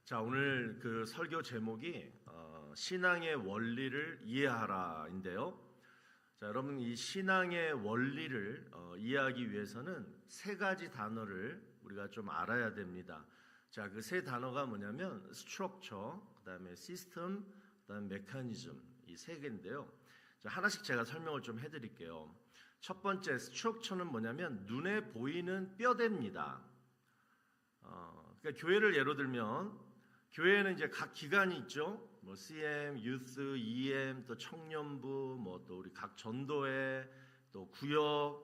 자, 오늘 그 설교 제목이 신앙의 원리를 이해하라인데요. 자, 여러분, 이 신앙의 원리를 이해하기 위해서는 세 가지 단어를 우리가 좀 알아야 됩니다. 자, 그 세 단어가 뭐냐면 structure, 그다음에 system, 그다음에 mechanism, 이 세 개인데요. 자, 하나씩 제가 설명을 좀 해드릴게요. 첫 번째 structure는 뭐냐면 눈에 보이는 뼈대입니다. 그러니까 교회를 예로 들면 교회에는 이제 각 기관이 있죠. 뭐 CM, 유스, EM, 또 청년부, 뭐 또 우리 각 전도회, 또 구역,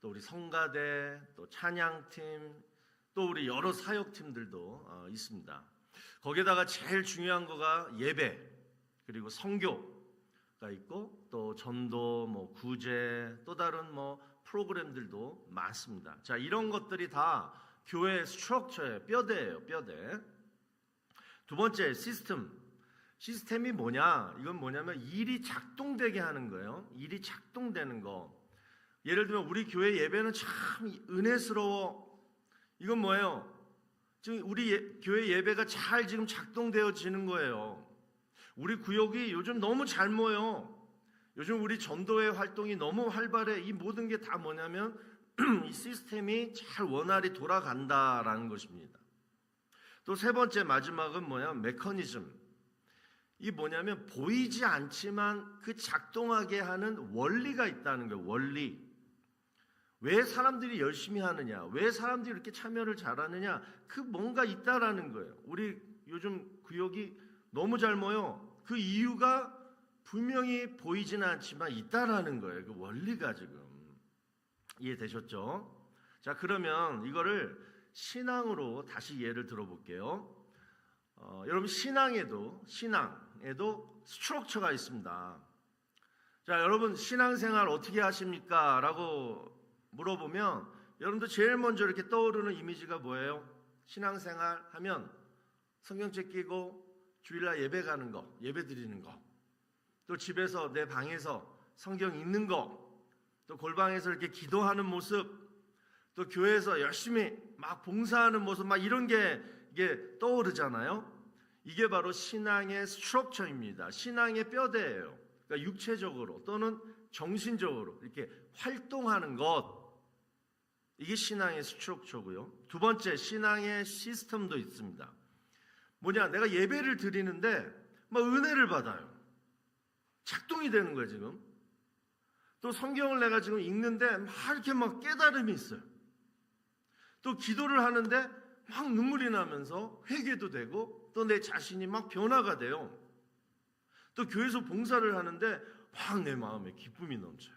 또 우리 성가대, 또 찬양팀, 또 우리 여러 사역팀들도 있습니다. 거기에다가 제일 중요한 거가 예배, 그리고 선교가 있고, 또 전도, 뭐 구제, 또 다른 뭐 프로그램들도 많습니다. 자, 이런 것들이 다 교회의 스트럭처의 뼈대예요, 뼈대. 두 번째, 시스템이 뭐냐? 이건 뭐냐면 일이 작동되게 하는 거예요. 일이 작동되는 거. 예를 들면 우리 교회 예배는 참 은혜스러워. 이건 뭐예요? 지금 우리 교회 예배가 잘 지금 작동되어지는 거예요. 우리 구역이 요즘 너무 잘 모여. 요즘 우리 전도회 활동이 너무 활발해. 이 모든 게 다 뭐냐면 이 시스템이 잘 원활히 돌아간다라는 것입니다. 또 세 번째 마지막은 뭐냐면 메커니즘. 이 뭐냐면 보이지 않지만 그 작동하게 하는 원리가 있다는 거예요. 원리. 왜 사람들이 열심히 하느냐, 왜 사람들이 이렇게 참여를 잘하느냐, 그 뭔가 있다라는 거예요. 우리 요즘 구역이 너무 잘 모여. 그 이유가 분명히 보이지는 않지만 있다라는 거예요. 그 원리가 지금 이해되셨죠? 자, 그러면 이거를 신앙으로 다시 예를 들어볼게요. 여러분, 신앙에도 스트럭처가 있습니다. 자, 여러분 신앙생활 어떻게 하십니까? 라고 물어보면 여러분들 제일 먼저 이렇게 떠오르는 이미지가 뭐예요? 신앙생활 하면 성경책 끼고 주일날 예배 가는 거, 예배 드리는 거, 또 집에서 내 방에서 성경 읽는 거, 또 골방에서 이렇게 기도하는 모습, 또 교회에서 열심히 막 봉사하는 모습, 막 이런 게 이게 떠오르잖아요. 이게 바로 신앙의 스트럭처입니다. 신앙의 뼈대예요. 그러니까 육체적으로 또는 정신적으로 이렇게 활동하는 것, 이게 신앙의 스트럭처고요. 두 번째, 신앙의 시스템도 있습니다. 뭐냐, 내가 예배를 드리는데 막 은혜를 받아요. 작동이 되는 거예요 지금. 또 성경을 내가 지금 읽는데 막 이렇게 막 깨달음이 있어요. 또 기도를 하는데 막 눈물이 나면서 회개도 되고, 또 내 자신이 막 변화가 돼요. 또 교회에서 봉사를 하는데 막 내 마음에 기쁨이 넘쳐요.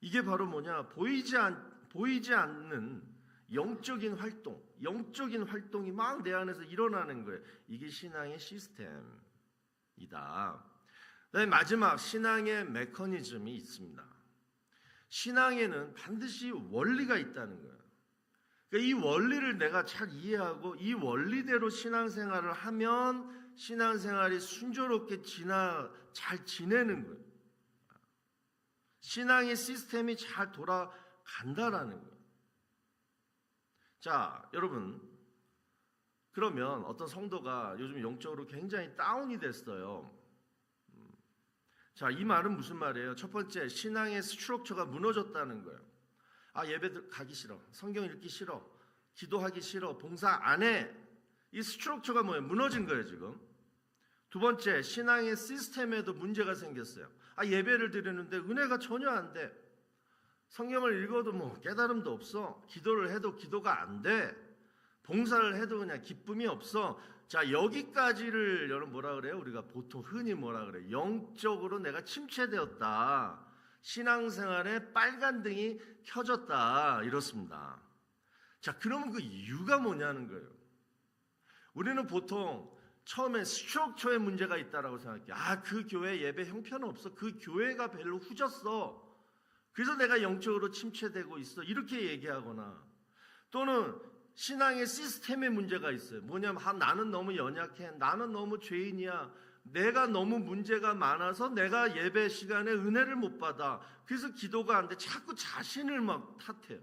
이게 바로 뭐냐, 보이지 않는 영적인 활동이 막 내 안에서 일어나는 거예요. 이게 신앙의 시스템이다. 그다음에 마지막, 신앙의 메커니즘이 있습니다. 신앙에는 반드시 원리가 있다는 거예요. 그러니까 이 원리를 내가 잘 이해하고 이 원리대로 신앙생활을 하면 신앙생활이 순조롭게 잘 지내는 거예요. 신앙의 시스템이 잘 돌아간다라는 거예요. 자, 여러분, 그러면 어떤 성도가 요즘 영적으로 굉장히 다운이 됐어요. 자, 이 말은 무슨 말이에요? 첫 번째, 신앙의 스트럭처가 무너졌다는 거예요. 아, 예배 가기 싫어, 성경 읽기 싫어, 기도하기 싫어, 봉사 안 해. 이 스트럭처가 뭐예요? 무너진 거예요 지금. 두 번째, 신앙의 시스템에도 문제가 생겼어요. 아, 예배를 드리는데 은혜가 전혀 안 돼. 성경을 읽어도 뭐 깨달음도 없어. 기도를 해도 기도가 안 돼. 봉사를 해도 그냥 기쁨이 없어. 자, 여기까지를 여러분 뭐라 그래요? 우리가 보통 흔히 뭐라 그래요? 영적으로 내가 침체되었다. 신앙생활에 빨간 등이 켜졌다. 이렇습니다. 자, 그러면 그 이유가 뭐냐는 거예요. 우리는 보통 처음에 스트럭처에 문제가 있다라고 생각해요. 아, 그 교회 예배 형편은 없어. 그 교회가 별로 후졌어. 그래서 내가 영적으로 침체되고 있어. 이렇게 얘기하거나, 또는 신앙의 시스템에 문제가 있어요. 뭐냐면 나는 너무 연약해. 나는 너무 죄인이야. 내가 너무 문제가 많아서 내가 예배 시간에 은혜를 못 받아. 그래서 기도가 안 돼. 자꾸 자신을 막 탓해요.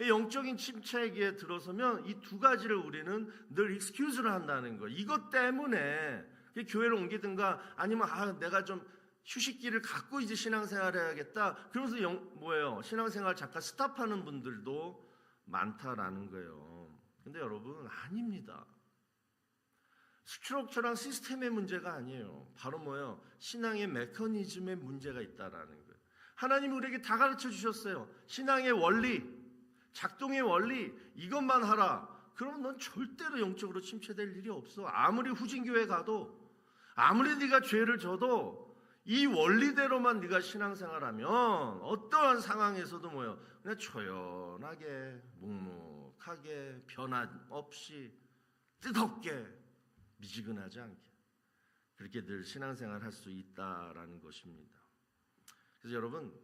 영적인 침체기에 들어서면 이 두 가지를 우리는 늘 익스큐즈를 한다는 거예요. 이것 때문에 교회를 옮기든가 아니면 내가 좀 휴식기를 갖고 이제 신앙생활을 해야겠다. 그러면서 신앙생활 잠깐 스탑하는 분들도 많다라는 거예요. 근데 여러분, 아닙니다. 스트럭처랑 시스템의 문제가 아니에요. 바로 신앙의 메커니즘의 문제가 있다라는 거예요. 하나님이 우리에게 다 가르쳐 주셨어요. 신앙의 원리, 작동의 원리, 이것만 하라. 그러면 넌 절대로 영적으로 침체될 일이 없어. 아무리 후진교회 가도, 아무리 네가 죄를 져도 이 원리대로만 네가 신앙생활하면 어떠한 상황에서도 그냥 조연하게, 묵묵하게, 변함 없이, 뜨겁게, 미지근하지 않게 그렇게 늘 신앙생활 할 수 있다라는 것입니다. 그래서 여러분,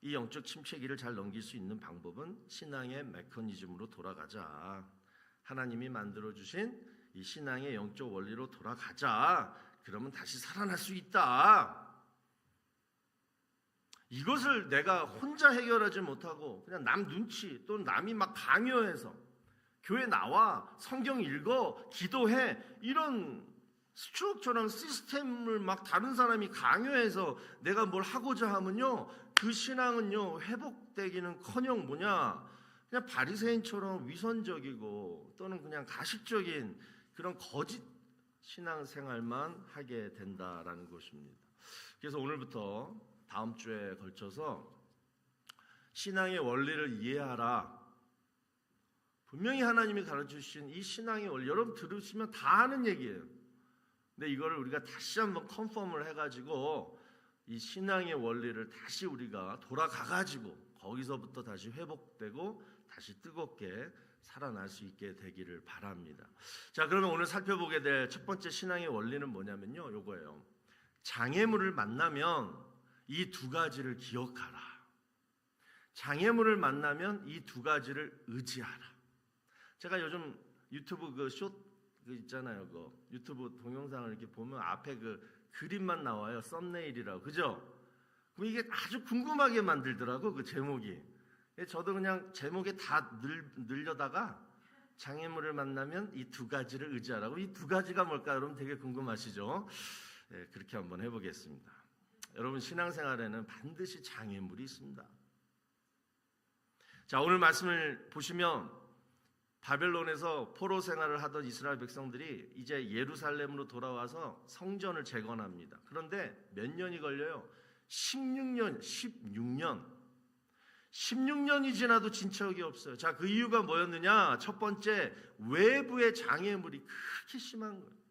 이 영적 침체기를 잘 넘길 수 있는 방법은 신앙의 메커니즘으로 돌아가자. 하나님이 만들어주신 이 신앙의 영적 원리로 돌아가자. 그러면 다시 살아날 수 있다. 이것을 내가 혼자 해결하지 못하고 그냥 남 눈치 또는 남이 막 강요해서 교회 나와, 성경 읽어, 기도해, 이런 스트럭처랑 시스템을 막 다른 사람이 강요해서 내가 뭘 하고자 하면요, 그 신앙은요 회복되기는커녕 그냥 바리새인처럼 위선적이고 또는 그냥 가식적인 그런 거짓 신앙생활만 하게 된다라는 것입니다. 그래서 오늘부터 다음 주에 걸쳐서 신앙의 원리를 이해하라. 분명히 하나님이 가르쳐주신 이 신앙의 원리, 여러분 들으시면 다 아는 얘기예요. 근데 이거를 우리가 다시 한번 컨펌을 해가지고 이 신앙의 원리를 다시 우리가 돌아가가지고 거기서부터 다시 회복되고 다시 뜨겁게 살아날 수 있게 되기를 바랍니다. 자, 그러면 오늘 살펴보게 될 첫 번째 신앙의 원리는 뭐냐면요, 요거예요. 장애물을 만나면 이 두 가지를 기억하라. 장애물을 만나면 이 두 가지를 의지하라. 제가 요즘 유튜브 있잖아요. 유튜브 동영상을 이렇게 보면 앞에 그림만 나와요. 썸네일이라고. 그죠? 그럼 이게 아주 궁금하게 만들더라고, 그 제목이. 저도 그냥 제목에 다 늘려다가 장애물을 만나면 이 두 가지를 의지하라고. 이 두 가지가 뭘까? 여러분 되게 궁금하시죠? 네, 그렇게 한번 해보겠습니다. 여러분, 신앙생활에는 반드시 장애물이 있습니다. 자, 오늘 말씀을 보시면 바벨론에서 포로 생활을 하던 이스라엘 백성들이 이제 예루살렘으로 돌아와서 성전을 재건합니다. 그런데 몇 년이 걸려요? 16년이 지나도 진척이 없어요. 자, 그 이유가 뭐였느냐? 첫 번째, 외부의 장애물이 그렇게 심한 거예요.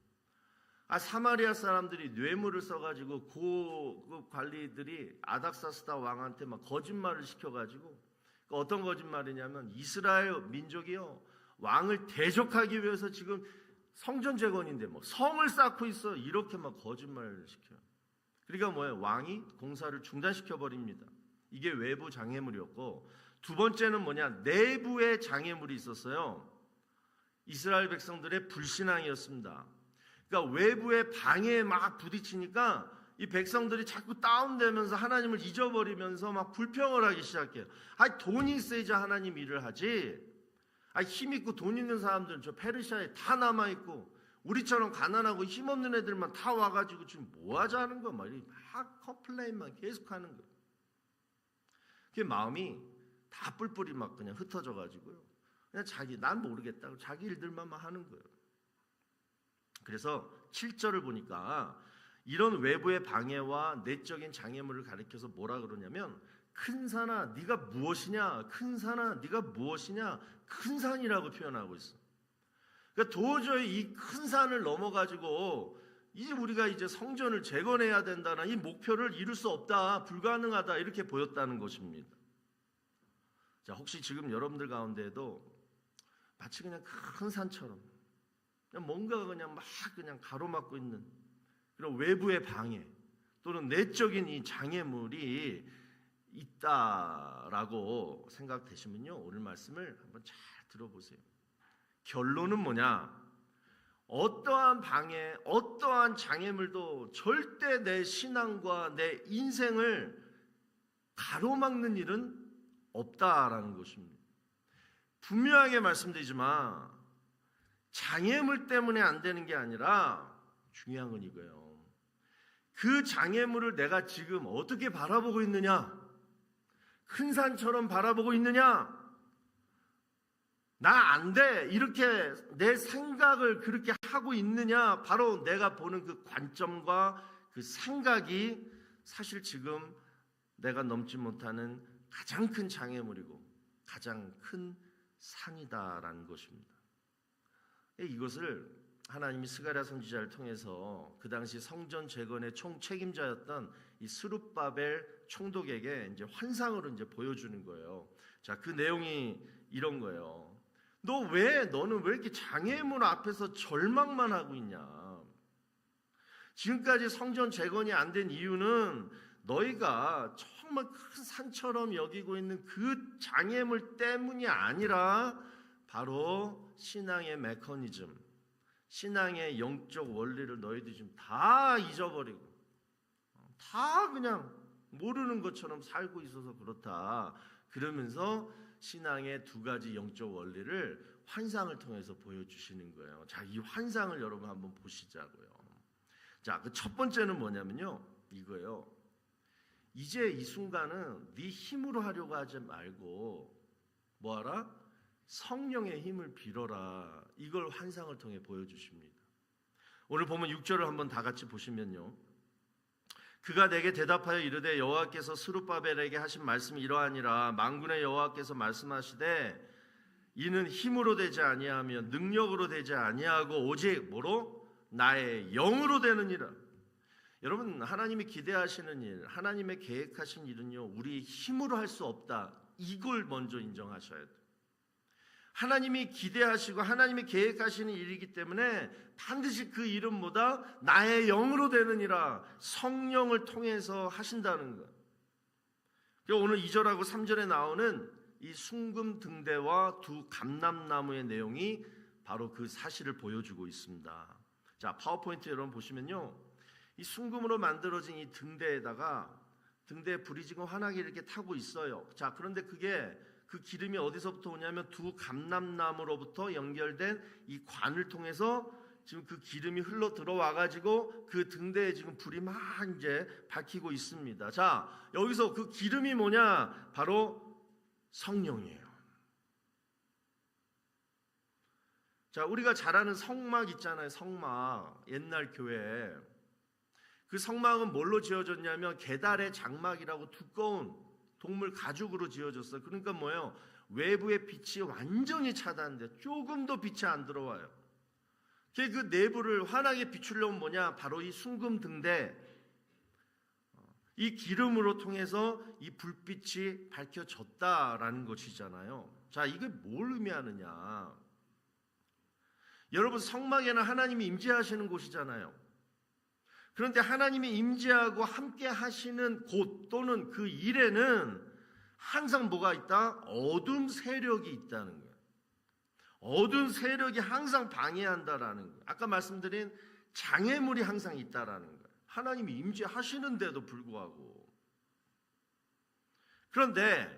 사마리아 사람들이 뇌물을 써가지고 고급 관리들이 아닥사스다 왕한테 막 거짓말을 시켜가지고, 어떤 거짓말이냐면 이스라엘 민족이요, 왕을 대적하기 위해서 지금 성전 재건인데 성을 쌓고 있어, 이렇게 막 거짓말을 시켜요. 그러니까 왕이 공사를 중단시켜 버립니다. 이게 외부 장애물이었고, 두 번째는 내부의 장애물이 있었어요. 이스라엘 백성들의 불신앙이었습니다. 그러니까 외부의 방해에 막 부딪히니까 이 백성들이 자꾸 다운되면서 하나님을 잊어버리면서 막 불평을 하기 시작해요. 돈이 있어야지 하나님 일을 하지. 힘 있고 돈 있는 사람들은 저 페르시아에 다 남아있고, 우리처럼 가난하고 힘없는 애들만 다 와가지고 지금 뭐 하자는 거야. 막 컴플레인만 계속하는 거예요. 그 마음이 다 뿔뿔이 막 그냥 흩어져가지고요, 그냥 난 모르겠다고 자기 일들만 막 하는 거예요. 그래서 7절을 보니까 이런 외부의 방해와 내적인 장애물을 가리켜서 뭐라 그러냐면, 큰 산아 네가 무엇이냐, 큰 산아 네가 무엇이냐, 큰 산이라고 표현하고 있어. 그러니까 도저히 이 큰 산을 넘어가지고 이제 우리가 이제 성전을 재건해야 된다는 이 목표를 이룰 수 없다, 불가능하다, 이렇게 보였다는 것입니다. 자, 혹시 지금 여러분들 가운데에도 마치 그냥 큰 산처럼 그냥 뭔가 그냥 가로막고 있는 그런 외부의 방해 또는 내적인 이 장애물이 있다라고 생각되시면요, 오늘 말씀을 한번 잘 들어보세요. 결론은 뭐냐? 어떠한 방해, 어떠한 장애물도 절대 내 신앙과 내 인생을 가로막는 일은 없다라는 것입니다. 분명하게 말씀드리지만 장애물 때문에 안 되는 게 아니라 중요한 건 이거예요. 그 장애물을 내가 지금 어떻게 바라보고 있느냐? 큰 산처럼 바라보고 있느냐? 나 안 돼. 이렇게 내 생각을 그렇게 하고 있느냐? 바로 내가 보는 그 관점과 그 생각이 사실 지금 내가 넘지 못하는 가장 큰 장애물이고 가장 큰 산이다라는 것입니다. 이것을 하나님이 스가랴 선지자를 통해서 그 당시 성전 재건의 총책임자였던 이 스룹바벨 총독에게 이제 환상으로 이제 보여주는 거예요. 자, 그 내용이 이런 거예요. 너는 왜 이렇게 장애물 앞에서 절망만 하고 있냐? 지금까지 성전 재건이 안 된 이유는 너희가 정말 큰 산처럼 여기고 있는 그 장애물 때문이 아니라 바로 신앙의 메커니즘, 신앙의 영적 원리를 너희들이 지금 다 잊어버리고 다 그냥 모르는 것처럼 살고 있어서 그렇다. 그러면서 신앙의 두 가지 영적 원리를 환상을 통해서 보여주시는 거예요. 자, 이 환상을 여러분 한번 보시자고요. 자, 그 첫 번째는 뭐냐면요, 이거예요. 이제 이 순간은 네 힘으로 하려고 하지 말고 뭐하라? 성령의 힘을 빌어라. 이걸 환상을 통해 보여주십니다. 오늘 보면 6절을 한번 다 같이 보시면요, 그가 내게 대답하여 이르되 여호와께서 스룹바벨에게 하신 말씀이 이러하니라. 만군의 여호와께서 말씀하시되 이는 힘으로 되지 아니하며 능력으로 되지 아니하고 오직 뭐로? 나의 영으로 되느니라. 여러분, 하나님이 기대하시는 일, 하나님의 계획하신 일은요, 우리 힘으로 할 수 없다. 이걸 먼저 인정하셔야 돼요. 하나님이 기대하시고 하나님이 계획하시는 일이기 때문에 반드시 그 이름보다 나의 영으로 되느니라, 성령을 통해서 하신다는 것. 오늘 2절하고 3절에 나오는 이 순금 등대와 두 감람나무의 내용이 바로 그 사실을 보여주고 있습니다. 자, 파워포인트 여러분 보시면요, 이 순금으로 만들어진 이 등대에다가 등대에 불이 지금 환하게 이렇게 타고 있어요. 자, 그런데 그 기름이 어디서부터 오냐면 두 감람나무로부터 연결된 이 관을 통해서 지금 그 기름이 흘러 들어와 가지고 그 등대에 지금 불이 막 이제 밝히고 있습니다. 자, 여기서 그 기름이 뭐냐? 바로 성령이에요. 자, 우리가 잘 아는 성막 있잖아요. 성막. 옛날 교회. 그 성막은 뭘로 지어졌냐면 게달의 장막이라고 두꺼운 동물 가죽으로 지어졌어요. 그러니까 뭐예요? 외부의 빛이 완전히 차단돼. 조금도 빛이 안 들어와요. 그 내부를 환하게 비추려면 뭐냐? 바로 이 순금 등대, 이 기름으로 통해서 이 불빛이 밝혀졌다라는 것이잖아요. 자, 이게 뭘 의미하느냐? 여러분, 성막에는 하나님이 임재하시는 곳이잖아요. 그런데 하나님이 임재하고 함께 하시는 곳 또는 그 일에는 항상 뭐가 있다? 어둠 세력이 있다는 거예요. 어둠 세력이 항상 방해한다라는 거예요. 아까 말씀드린 장애물이 항상 있다라는 거예요. 하나님이 임재하시는데도 불구하고. 그런데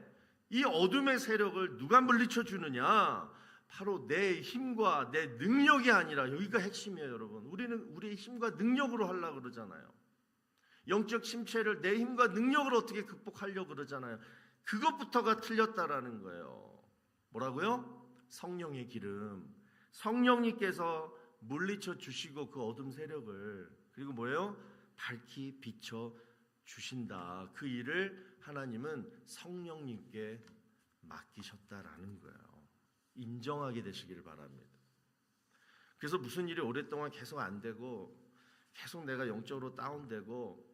이 어둠의 세력을 누가 물리쳐 주느냐? 바로 내 힘과 내 능력이 아니라, 여기가 핵심이에요, 여러분. 우리는 우리의 힘과 능력으로 하려고 그러잖아요. 영적 침체를 내 힘과 능력으로 어떻게 극복하려고 그러잖아요. 그것부터가 틀렸다라는 거예요. 뭐라고요? 성령의 기름. 성령님께서 물리쳐 주시고 그 어둠 세력을, 그리고 뭐예요? 밝히 비춰 주신다. 그 일을 하나님은 성령님께 맡기셨다라는 거예요. 인정하게 되시기를 바랍니다. 그래서 무슨 일이 오랫동안 계속 안 되고 계속 내가 영적으로 다운되고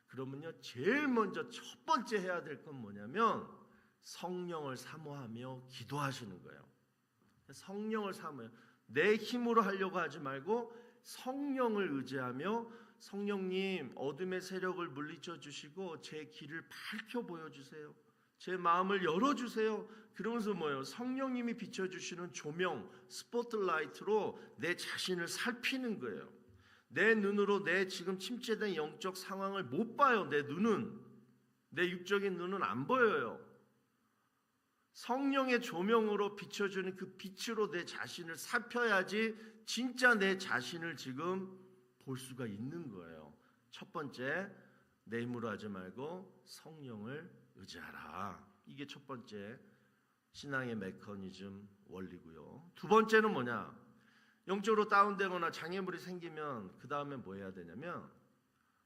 그러면요, 제일 먼저 첫 번째 해야 될 건 뭐냐면 성령을 사모하며 기도하시는 거예요. 성령을 사모해요. 내 힘으로 하려고 하지 말고 성령을 의지하며, 성령님 어둠의 세력을 물리쳐 주시고 제 길을 밝혀 보여주세요. 제 마음을 열어주세요. 그러면서 뭐예요? 성령님이 비춰주시는 조명, 스포트라이트로 내 자신을 살피는 거예요. 내 눈으로 내 지금 침체된 영적 상황을 못 봐요. 내 육적인 눈은 안 보여요. 성령의 조명으로 비춰주는 그 빛으로 내 자신을 살펴야지 진짜 내 자신을 지금 볼 수가 있는 거예요. 첫 번째, 내 힘으로 하지 말고 성령을 의지하라. 이게 첫 번째 신앙의 메커니즘 원리고요. 두 번째는 뭐냐? 영적으로 다운되거나 장애물이 생기면 그 다음에 뭐 해야 되냐면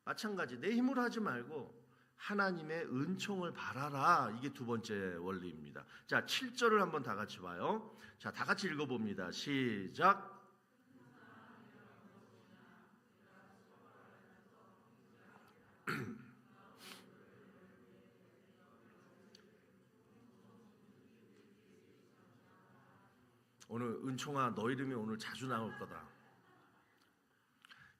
마찬가지 내 힘으로 하지 말고 하나님의 은총을 바라라. 이게 두 번째 원리입니다. 자, 7절을 한번 다 같이 봐요. 자, 다 같이 읽어봅니다. 시작. 오늘 은총아, 너 이름이 오늘 자주 나올 거다.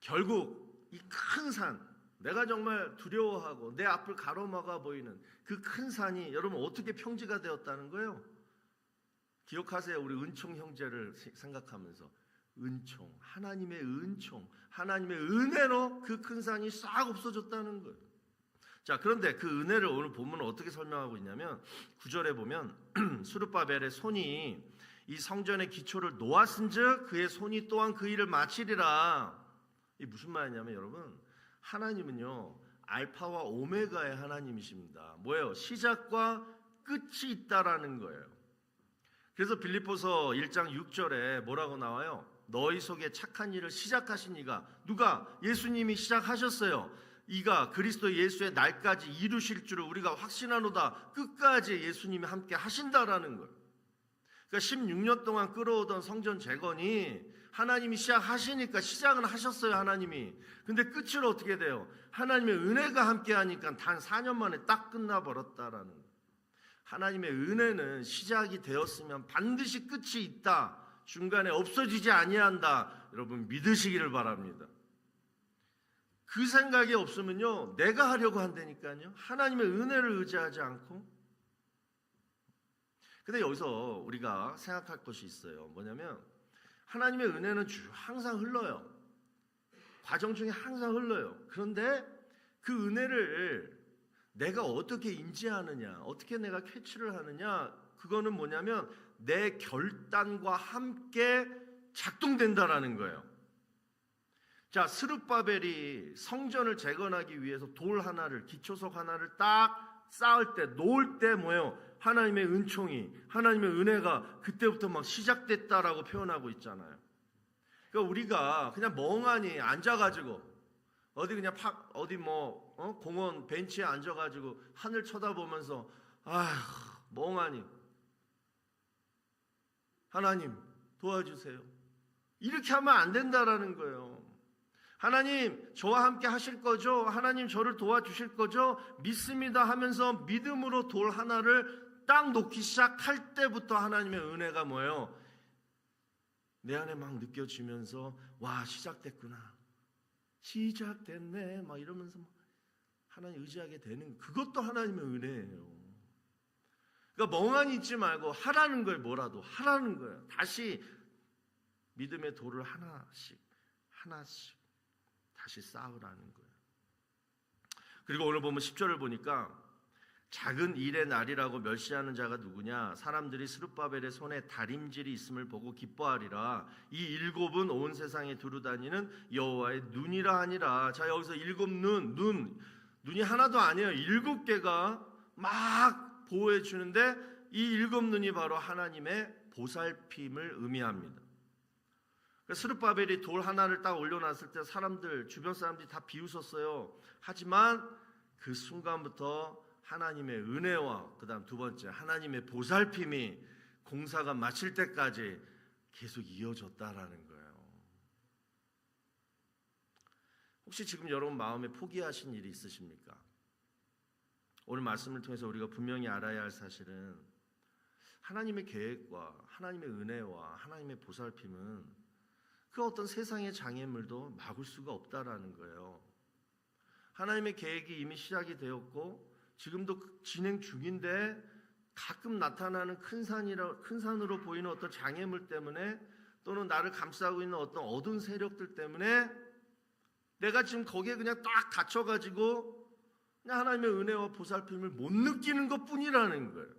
결국 이 큰 산, 내가 정말 두려워하고 내 앞을 가로막아 보이는 그 큰 산이 여러분 어떻게 평지가 되었다는 거예요? 기억하세요. 우리 은총 형제를 생각하면서 은총, 하나님의 은총, 하나님의 은혜로 그 큰 산이 싹 없어졌다는 거예요. 자, 그런데 그 은혜를 오늘 본문은 어떻게 설명하고 있냐면 9절에 보면 스룹바벨의 손이 이 성전의 기초를 놓았은즉 그의 손이 또한 그 일을 마치리라. 이게 무슨 말이냐면 여러분, 하나님은요 알파와 오메가의 하나님이십니다. 뭐예요? 시작과 끝이 있다라는 거예요. 그래서 빌립보서 1장 6절에 뭐라고 나와요? 너희 속에 착한 일을 시작하신 이가, 누가? 예수님이 시작하셨어요. 이가 그리스도 예수의 날까지 이루실 줄을 우리가 확신하노다. 끝까지 예수님이 함께 하신다라는 거예요. 그러니까 16년 동안 끌어오던 성전 재건이 하나님이 시작하시니까 시작은 하셨어요, 하나님이. 근데 끝을 어떻게 돼요? 하나님의 은혜가 함께 하니까 단 4년 만에 딱 끝나버렸다라는 거예요. 하나님의 은혜는 시작이 되었으면 반드시 끝이 있다. 중간에 없어지지 아니한다. 여러분 믿으시기를 바랍니다. 그 생각이 없으면요, 내가 하려고 한다니까요. 하나님의 은혜를 의지하지 않고. 근데 여기서 우리가 생각할 것이 있어요. 뭐냐면 하나님의 은혜는 항상 흘러요. 과정 중에 항상 흘러요. 그런데 그 은혜를 내가 어떻게 인지하느냐, 어떻게 내가 캐치를 하느냐, 그거는 뭐냐면 내 결단과 함께 작동된다라는 거예요. 자, 스룹바벨이 성전을 재건하기 위해서 돌 하나를, 기초석 하나를 딱 쌓을 때, 놓을 때 뭐예요? 하나님의 은총이, 하나님의 은혜가 그때부터 막 시작됐다라고 표현하고 있잖아요. 그러니까 우리가 그냥 멍하니 앉아가지고 어디 그냥 어디 공원 벤치에 앉아가지고 하늘 쳐다보면서 멍하니 하나님 도와주세요. 이렇게 하면 안 된다라는 거예요. 하나님 저와 함께 하실 거죠? 하나님 저를 도와주실 거죠? 믿습니다 하면서 믿음으로 돌 하나를 딱 놓기 시작할 때부터 하나님의 은혜가 뭐예요? 내 안에 막 느껴지면서 와 시작됐구나, 시작됐네 막 이러면서 하나님 의지하게 되는, 그것도 하나님의 은혜예요. 그러니까 멍하니 있지 말고 하라는 걸 뭐라도 하라는 거예요. 다시 믿음의 돌을 하나씩 다시 쌓으라는 거예요. 그리고 오늘 보면 10절을 보니까 작은 일의 날이라고 멸시하는 자가 누구냐? 사람들이 스룹바벨의 손에 다림질이 있음을 보고 기뻐하리라. 이 일곱은 온 세상에 두루다니는 여호와의 눈이라 하니라. 자, 여기서 일곱 눈이 하나도 아니에요. 7개가 막 보호해 주는데 이 일곱 눈이 바로 하나님의 보살핌을 의미합니다. 스룹바벨이 돌 하나를 딱 올려놨을 때 주변 사람들이 다 비웃었어요. 하지만 그 순간부터 하나님의 은혜와 그 다음 두 번째 하나님의 보살핌이 공사가 마칠 때까지 계속 이어졌다라는 거예요. 혹시 지금 여러분 마음에 포기하신 일이 있으십니까? 오늘 말씀을 통해서 우리가 분명히 알아야 할 사실은 하나님의 계획과 하나님의 은혜와 하나님의 보살핌은 그 어떤 세상의 장애물도 막을 수가 없다라는 거예요. 하나님의 계획이 이미 시작이 되었고 지금도 진행 중인데 가끔 나타나는 큰 산으로 보이는 어떤 장애물 때문에 또는 나를 감싸고 있는 어떤 어두운 세력들 때문에 내가 지금 거기에 그냥 딱 갇혀가지고 그냥 하나님의 은혜와 보살핌을 못 느끼는 것뿐이라는 거예요.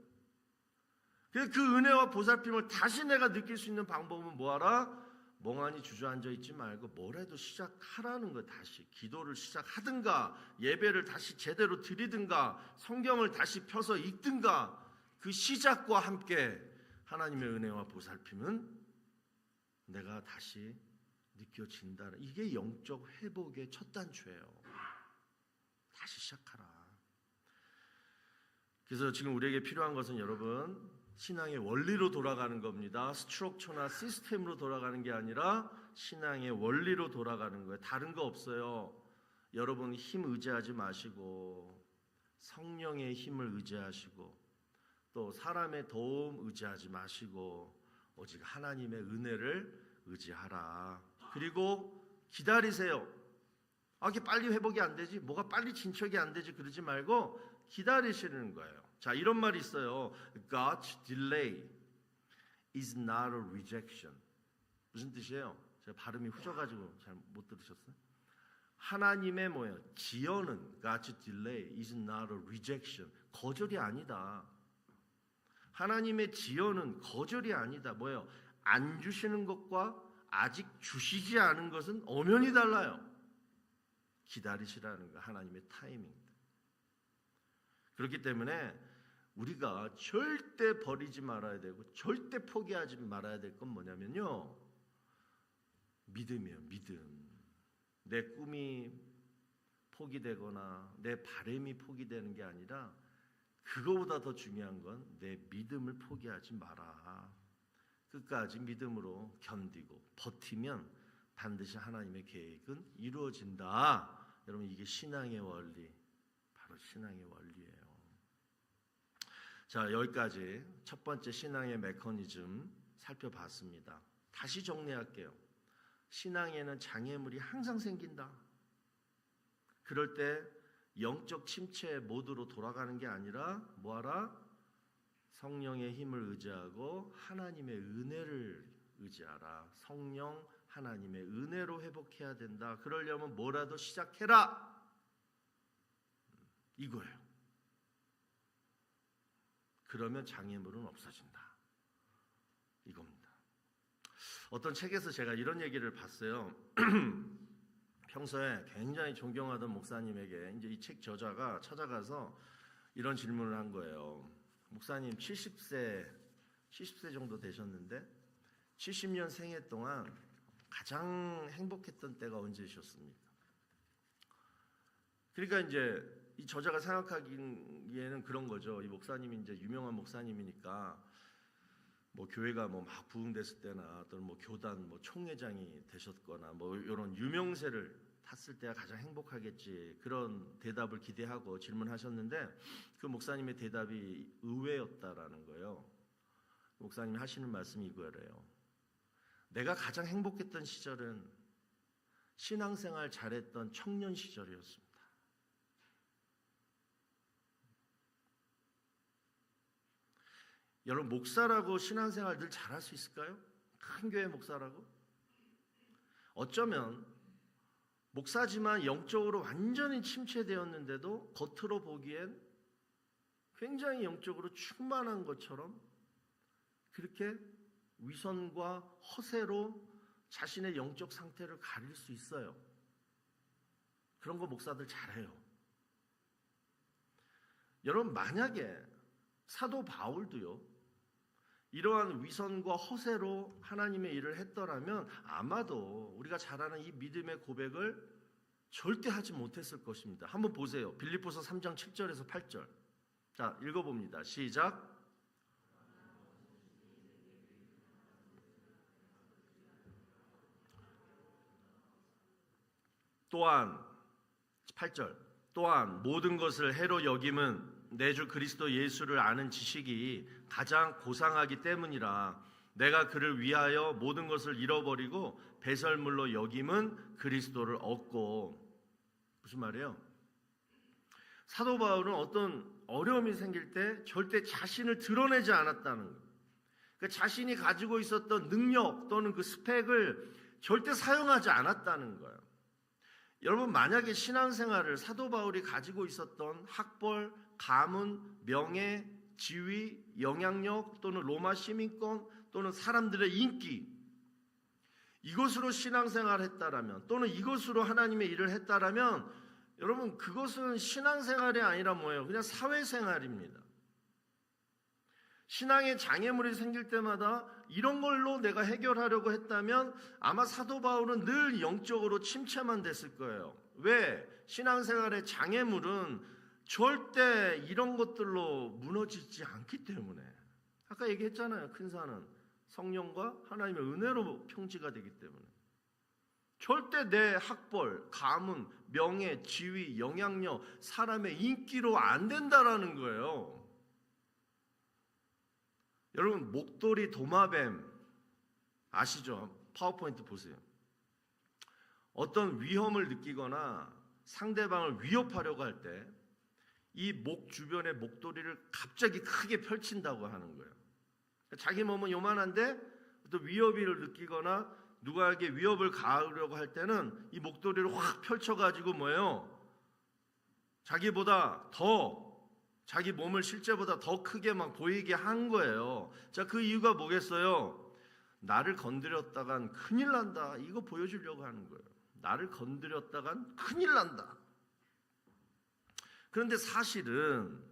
그 은혜와 보살핌을 다시 내가 느낄 수 있는 방법은 뭐하라? 멍하니 주저앉아 있지 말고 뭐라도 시작하라는 거. 다시 기도를 시작하든가, 예배를 다시 제대로 드리든가, 성경을 다시 펴서 읽든가, 그 시작과 함께 하나님의 은혜와 보살핌은 내가 다시 느껴진다. 이게 영적 회복의 첫 단추예요. 다시 시작하라. 그래서 지금 우리에게 필요한 것은 여러분, 신앙의 원리로 돌아가는 겁니다. 스트럭처나 시스템으로 돌아가는 게 아니라 신앙의 원리로 돌아가는 거예요. 다른 거 없어요. 여러분 힘 의지하지 마시고, 성령의 힘을 의지하시고, 또 사람의 도움 의지하지 마시고, 오직 하나님의 은혜를 의지하라. 그리고 기다리세요. 이게 빨리 회복이 안 되지, 뭐가 빨리 진척이 안 되지, 그러지 말고 기다리시는 거예요. 자, 이런 말이 있어요. God's delay is not a rejection. 무슨 뜻이에요? 제가 발음이 후져가지고 잘 못 들으셨어요? 하나님의 뭐예요? 지연은 God's delay is not a rejection. 거절이 아니다. 하나님의 지연은 거절이 아니다. 뭐예요? 안 주시는 것과 아직 주시지 않은 것은 엄연히 달라요. 기다리시라는 거, 하나님의 타이밍. 그렇기 때문에 우리가 절대 버리지 말아야 되고 절대 포기하지 말아야 될 건 뭐냐면요, 믿음이에요. 믿음. 내 꿈이 포기되거나 내 바람이 포기되는 게 아니라, 그거보다 더 중요한 건 내 믿음을 포기하지 마라. 끝까지 믿음으로 견디고 버티면 반드시 하나님의 계획은 이루어진다. 여러분, 이게 신앙의 원리, 바로 신앙의 원리예요. 자, 여기까지 첫 번째 신앙의 메커니즘 살펴봤습니다. 다시 정리할게요. 신앙에는 장애물이 항상 생긴다. 그럴 때 영적 침체 모드로 돌아가는 게 아니라 뭐하라? 성령의 힘을 의지하고 하나님의 은혜를 의지하라. 성령, 하나님의 은혜로 회복해야 된다. 그러려면 뭐라도 시작해라. 이거예요. 그러면 장애물은 없어진다. 이겁니다. 어떤 책에서 제가 이런 얘기를 봤어요. 평소에 굉장히 존경하던 목사님에게 이제 이 책 저자가 찾아가서 이런 질문을 한 거예요. 목사님 70세 정도 되셨는데 70년 생애 동안 가장 행복했던 때가 언제셨습니까? 그러니까 이제 이 저자가 생각하기에는 그런 거죠. 이 목사님이 이제 유명한 목사님이니까 뭐 교회가 뭐 막 부흥됐을 때나 또는 뭐 교단 뭐 총회장이 되셨거나 뭐 이런 유명세를 탔을 때가 가장 행복하겠지, 그런 대답을 기대하고 질문하셨는데 그 목사님의 대답이 의외였다라는 거예요. 목사님이 하시는 말씀이 이거래요. 내가 가장 행복했던 시절은 신앙생활 잘했던 청년 시절이었습니다. 여러분, 목사라고 신앙생활 늘 잘할 수 있을까요? 큰 교회 목사라고? 어쩌면 목사지만 영적으로 완전히 침체되었는데도 겉으로 보기엔 굉장히 영적으로 충만한 것처럼 그렇게 위선과 허세로 자신의 영적 상태를 가릴 수 있어요. 그런 거 목사들 잘해요. 여러분, 만약에 사도 바울도요, 이러한 위선과 허세로 하나님의 일을 했더라면 아마도 우리가 잘 아는 이 믿음의 고백을 절대 하지 못했을 것입니다. 한번 보세요. 빌립보서 3장 7절에서 8절. 자, 읽어봅니다. 시작. 또한 8절. 또한 모든 것을 해로 여김은 내 주 그리스도 예수를 아는 지식이 가장 고상하기 때문이라. 내가 그를 위하여 모든 것을 잃어버리고 배설물로 여김은 그리스도를 얻고. 무슨 말이에요? 사도 바울은 어떤 어려움이 생길 때 절대 자신을 드러내지 않았다는 거예요. 그러니까 자신이 가지고 있었던 능력 또는 그 스펙을 절대 사용하지 않았다는 거예요. 여러분, 만약에 신앙생활을 사도 바울이 가지고 있었던 학벌, 가문, 명예, 지위, 영향력 또는 로마 시민권 또는 사람들의 인기, 이것으로 신앙생활을 했다라면 또는 이것으로 하나님의 일을 했다라면 여러분, 그것은 신앙생활이 아니라 뭐예요? 그냥 사회생활입니다. 신앙의 장애물이 생길 때마다 이런 걸로 내가 해결하려고 했다면 아마 사도 바울은 늘 영적으로 침체만 됐을 거예요. 왜? 신앙생활의 장애물은 절대 이런 것들로 무너지지 않기 때문에. 아까 얘기했잖아요. 큰 산은 성령과 하나님의 은혜로 평지가 되기 때문에. 절대 내 학벌, 가문, 명예, 지위, 영향력, 사람의 인기로 안 된다라는 거예요. 여러분, 목도리 도마뱀 아시죠? 파워포인트 보세요. 어떤 위험을 느끼거나 상대방을 위협하려고 할 때 이 목 주변에 목도리를 갑자기 크게 펼친다고 하는 거예요. 자기 몸은 요만한데 또 위협을 느끼거나 누구에게 위협을 가하려고 할 때는 이 목도리를 확 펼쳐가지고 뭐예요? 자기보다 더, 자기 몸을 실제보다 더 크게 막 보이게 한 거예요. 자, 그 이유가 뭐겠어요? 나를 건드렸다간 큰일 난다. 이거 보여주려고 하는 거예요. 나를 건드렸다간 큰일 난다. 그런데 사실은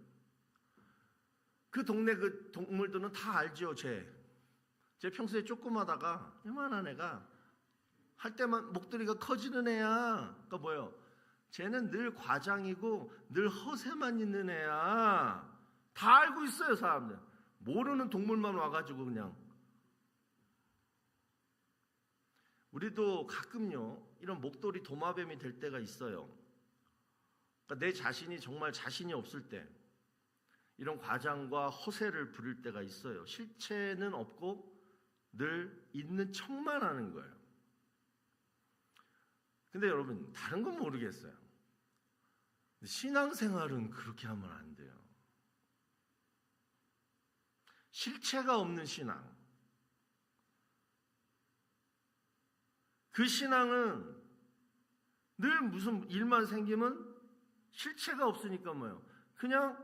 그 동네 그 동물들은 다 알죠. 제 평소에 조그마다가 요만한 애가 할 때만 목도리가 커지는 애야. 그러니까 뭐예요? 쟤는 늘 과장이고 늘 허세만 있는 애야. 다 알고 있어요, 사람들. 모르는 동물만 와가지고 그냥. 우리도 가끔요, 이런 목도리 도마뱀이 될 때가 있어요. 그러니까 내 자신이 정말 자신이 없을 때 이런 과장과 허세를 부릴 때가 있어요. 실체는 없고 늘 있는 척만 하는 거예요. 근데 여러분, 다른 건 모르겠어요. 신앙생활은 그렇게 하면 안 돼요. 실체가 없는 신앙. 그 신앙은 늘 무슨 일만 생기면 실체가 없으니까 뭐예요? 그냥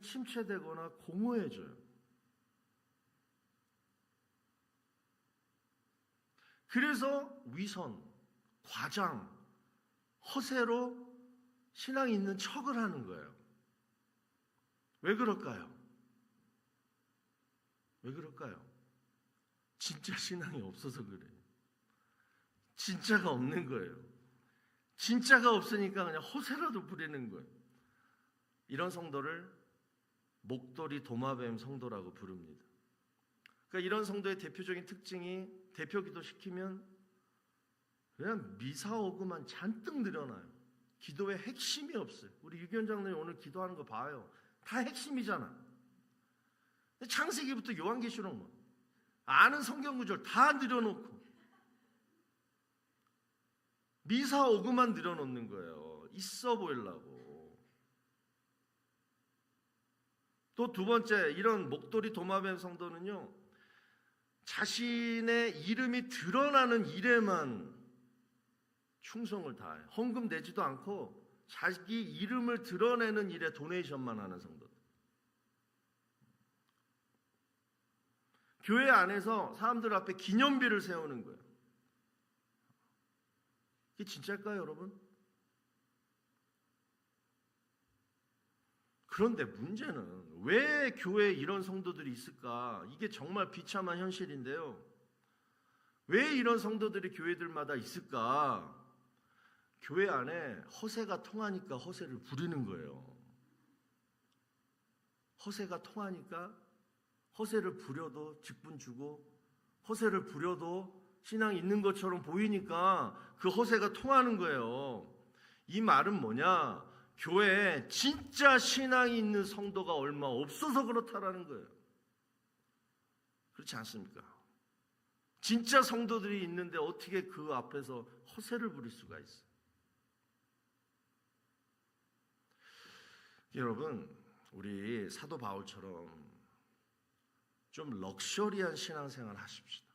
침체되거나 공허해져요. 그래서 위선, 과장, 허세로 신앙이 있는 척을 하는 거예요. 왜 그럴까요? 왜 그럴까요? 진짜 신앙이 없어서 그래요. 진짜가 없는 거예요. 진짜가 없으니까 그냥 허세라도 부리는 거예요. 이런 성도를 목도리 도마뱀 성도라고 부릅니다. 그러니까 이런 성도의 대표적인 특징이 대표기도 시키면 그냥 미사오구만 잔뜩 늘어나요. 기도의 핵심이 없어요. 우리 유기원장님이 오늘 기도하는 거 봐요. 다 핵심이잖아. 창세기부터 요한계시록 아는 성경 구절 다 늘어놓고 미사오구만 늘어놓는 거예요. 있어 보이려고. 또 두 번째, 이런 목도리 도마뱀 성도는요, 자신의 이름이 드러나는 일에만 충성을 다해요. 헌금 내지도 않고 자기 이름을 드러내는 일에 도네이션만 하는 성도들. 교회 안에서 사람들 앞에 기념비를 세우는 거예요. 이게 진짜일까요, 여러분? 그런데 문제는 왜 교회에 이런 성도들이 있을까? 이게 정말 비참한 현실인데요. 왜 이런 성도들이 교회들마다 있을까? 교회 안에 허세가 통하니까 허세를 부리는 거예요. 허세가 통하니까 허세를 부려도 직분 주고 허세를 부려도 신앙이 있는 것처럼 보이니까 그 허세가 통하는 거예요. 이 말은 뭐냐? 교회에 진짜 신앙이 있는 성도가 얼마 없어서 그렇다라는 거예요. 그렇지 않습니까? 진짜 성도들이 있는데 어떻게 그 앞에서 허세를 부릴 수가 있어요? 여러분, 우리 사도 바울처럼 좀 럭셔리한 신앙생활 하십시다.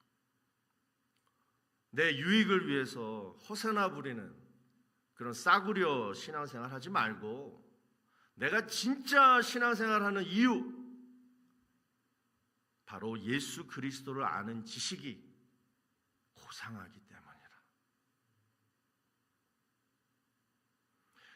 내 유익을 위해서 허세나 부리는 그런 싸구려 신앙생활 하지 말고 내가 진짜 신앙생활하는 이유, 바로 예수 그리스도를 아는 지식이 고상하기 때문이라.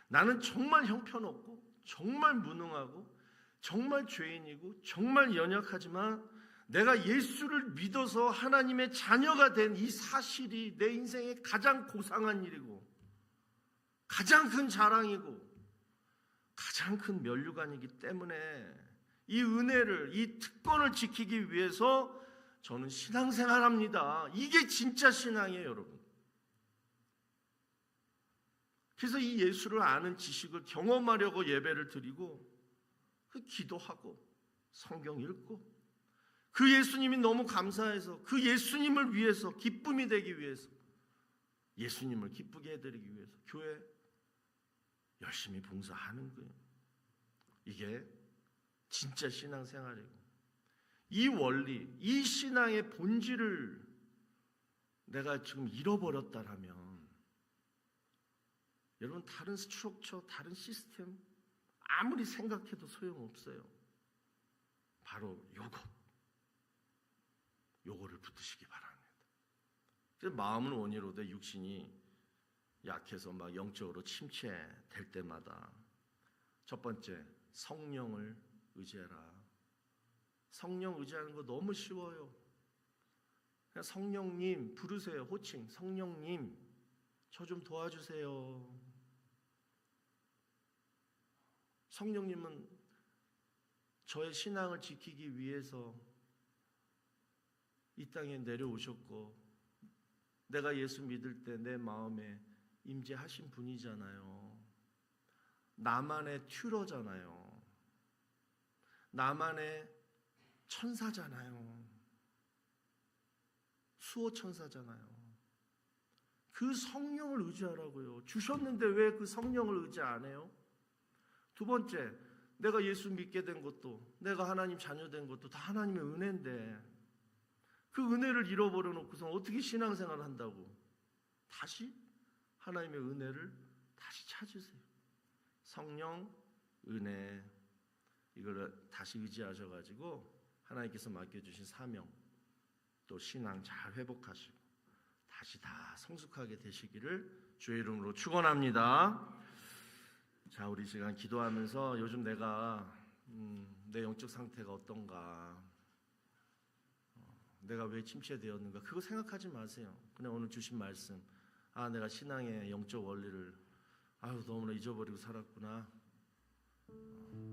나는 정말 형편없고 정말 무능하고 정말 죄인이고 정말 연약하지만 내가 예수를 믿어서 하나님의 자녀가 된 이 사실이 내 인생의 가장 고상한 일이고 가장 큰 자랑이고 가장 큰 면류관이기 때문에 이 은혜를, 이 특권을 지키기 위해서 저는 신앙생활합니다. 이게 진짜 신앙이에요, 여러분. 그래서 이 예수를 아는 지식을 경험하려고 예배를 드리고 기도하고 성경 읽고 그 예수님이 너무 감사해서 그 예수님을 위해서, 기쁨이 되기 위해서, 예수님을 기쁘게 해드리기 위해서 교회 열심히 봉사하는 거예요. 이게 진짜 신앙생활이고, 이 원리, 이 신앙의 본질을 내가 지금 잃어버렸다라면 여러분, 다른 스트럭처, 다른 시스템 아무리 생각해도 소용없어요. 바로 요거를 붙으시기 바랍니다. 그래서 마음은 원이로 돼 육신이 약해서 막 영적으로 침체될 때마다 첫 번째, 성령을 의지해라. 성령 의지하는 거 너무 쉬워요. 그냥 성령님 부르세요. 호칭, 성령님 저 좀 도와주세요. 성령님은 저의 신앙을 지키기 위해서 이 땅에 내려오셨고 내가 예수 믿을 때 내 마음에 임재하신 분이잖아요. 나만의 튜러잖아요. 나만의 천사잖아요. 수호천사잖아요. 그 성령을 의지하라고요. 주셨는데 왜 그 성령을 의지 안 해요? 두 번째, 내가 예수 믿게 된 것도, 내가 하나님 자녀 된 것도 다 하나님의 은혜인데 그 은혜를 잃어버려 놓고서 어떻게 신앙생활을 한다고? 다시 하나님의 은혜를 다시 찾으세요. 성령, 은혜, 이걸 다시 의지하셔가지고 하나님께서 맡겨주신 사명, 또 신앙 잘 회복하시고 다시 다 성숙하게 되시기를 주의 이름으로 축원합니다. 자, 우리 시간 기도하면서 요즘 내가 내 영적 상태가 어떤가, 내가 왜 침체되었는가, 그거 생각하지 마세요. 그냥 오늘 주신 말씀, 내가 신앙의 영적 원리를 너무나 잊어버리고 살았구나.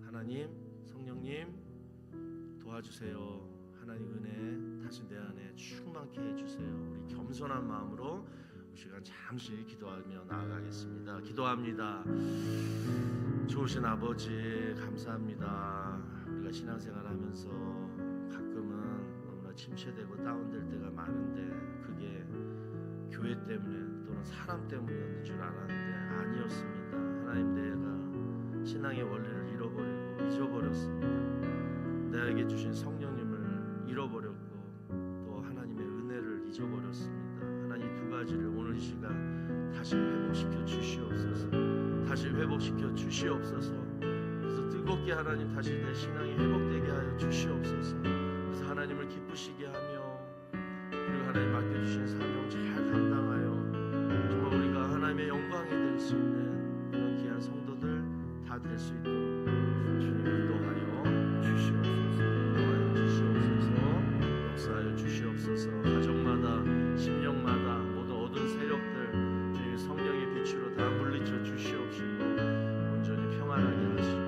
하나님, 성령님 도와주세요. 하나님 은혜 다시 내 안에 충만케 해주세요. 우리 겸손한 마음으로 이 시간 잠시 기도하며 나아가겠습니다. 기도합니다. 좋으신 아버지 감사합니다. 우리가 신앙생활하면서 가끔은 너무나 침체되고 다운될 때가 많은데 그게 교회 때문에 또는 사람 때문이었는 줄 알았는데 아니었습니다. 하나님, 내가 신앙의 원리를 잃어버리고 잊어버렸습니다. 나에게 주신 성령님을 잃어버렸고 또 하나님의 은혜를 잊어버렸습니다. 하나님, 두 가지를 오늘 이 시간 다시 회복시켜 주시옵소서. 다시 회복시켜 주시옵소서. 그래서 뜨겁게 하나님 다시 내 신앙이 회복되게 하여 주시옵소서. 그래서 하나님을 기쁘시게 하며 그리고 하나님 맡겨주신 사명 잘 감당하여 정말 우리가 하나님의 영광이 될 수 있는 그런 귀한 성도들 다 될 수 있도록 주님 인도하여 주시옵소서. 인도하여 주시옵소서. 역사하여 주시옵소서. 가정마다 심령마다 모든 어두운 세력들 주님의 성령의 빛으로 다 물리쳐 주시옵시고 온전히 평안하게 하시고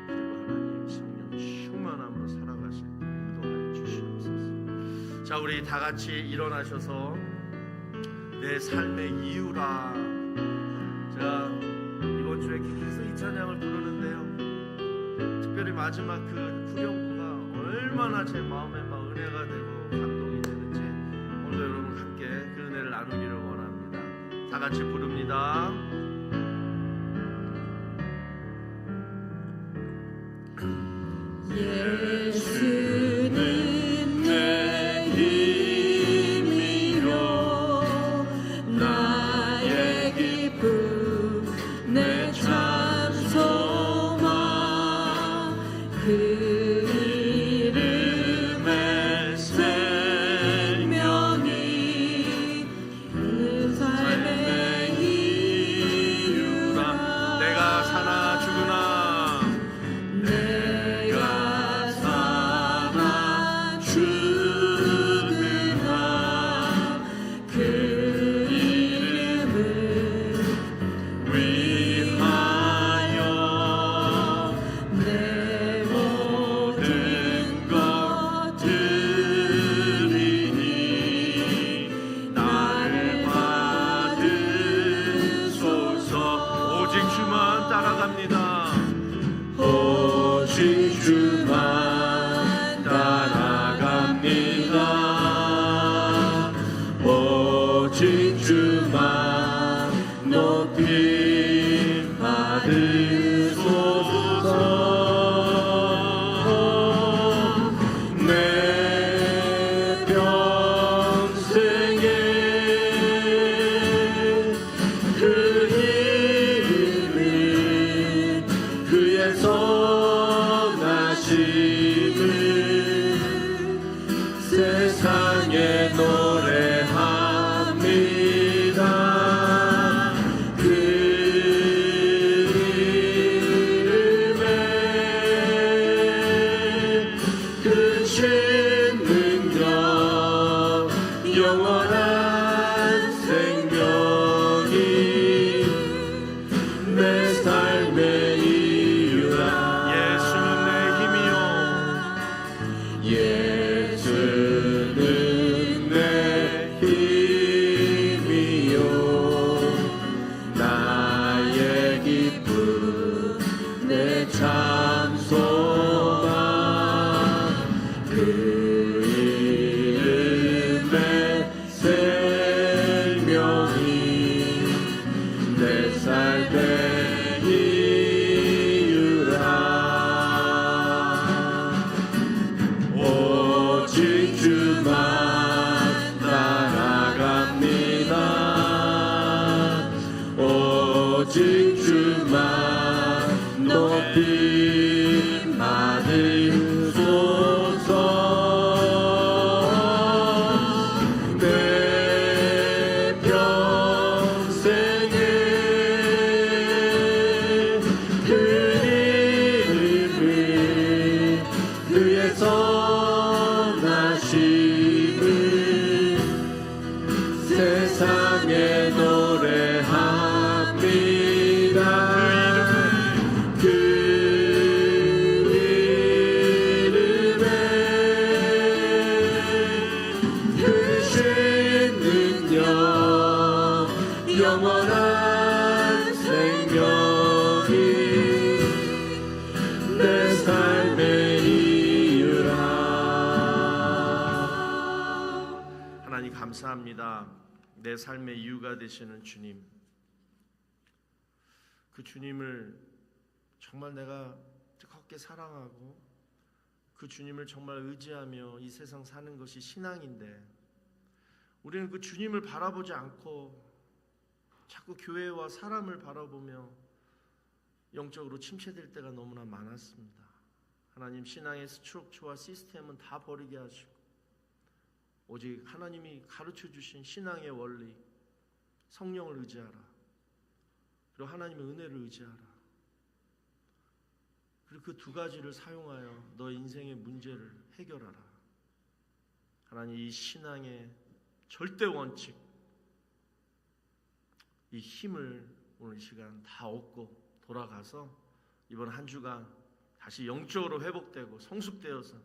그리고 하나님 성령 충만함으로 살아가실 인도하여 주시옵소서. 자, 우리 다 같이 일어나셔서 내 삶의 이유라. 자, 이번 주에 계속 이 찬양을 부르는데요, 특별히 마지막 그 후렴구가 얼마나 제 마음에 막 은혜가 되고 감동이 되는지 오늘 여러분 함께 그 은혜를 나누기를 원합니다. 다 같이 부릅니다. 예수는 내 힘이요 나의 기쁨 내 참 소망 오직 주만 따라갑니다. 오직 주만 높임 받으소서. 내 평생에 그 힘을 그의 선하심을 세상에 노래합니다. 그 이름에 크신 능력 영원한 생명이 내 삶의 이유라. 예수는 내 힘이요 나의 기쁨 내 참 소망. 그 이름의 생명이 내 삶의 이유라. 오직 주만 따라갑니다. 오직 주만 높임 받으소서. 내 평생에 그 이름을 그의 선하심을 세상에 노래합니다. 그 이름에 크신 능력 영원한 생명이 내 삶의 이유라. 하나님 감사합니다. 내 삶의 이유가 되시는 주님, 그 주님을 정말 내가 뜨겁게 사랑하고 그 주님을 정말 의지하며 이 세상 사는 것이 신앙인데, 우리는 그 주님을 바라보지 않고 자꾸 교회와 사람을 바라보며 영적으로 침체될 때가 너무나 많았습니다. 하나님, 신앙의 스트럭처와 시스템은 다 버리게 하시고 오직 하나님이 가르쳐 주신 신앙의 원리, 성령을 의지하라. 그리고 하나님의 은혜를 의지하라. 그리고 그 두 가지를 사용하여 너 인생의 문제를 해결하라. 하나님, 이 신앙의 절대 원칙, 이 힘을 오늘 이 시간 다 얻고 돌아가서 이번 한 주간 다시 영적으로 회복되고 성숙되어서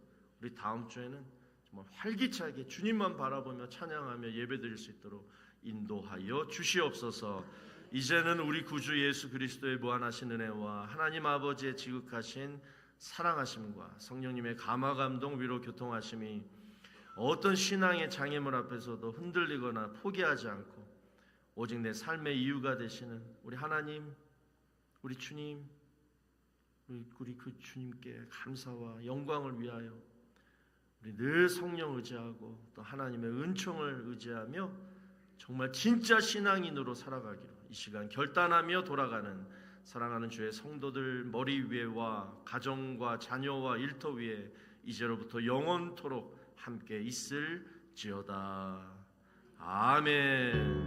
우리 다음 주에는 정말 활기차게 주님만 바라보며 찬양하며 예배드릴 수 있도록 인도하여 주시옵소서. 이제는 우리 구주 예수 그리스도의 무한하신 은혜와 하나님 아버지의 지극하신 사랑하심과 성령님의 감화 감동 위로 교통하심이 어떤 신앙의 장애물 앞에서도 흔들리거나 포기하지 않고 오직 내 삶의 이유가 되시는 우리 하나님, 우리 주님, 우리 그 주님께 감사와 영광을 위하여 우리 늘 성령 의지하고 또 하나님의 은총을 의지하며 정말 진짜 신앙인으로 살아가기로 이 시간 결단하며 돌아가는 사랑하는 주의 성도들 머리 위에와 가정과 자녀와 일터 위에 이제로부터 영원토록 함께 있을지어다. 아멘.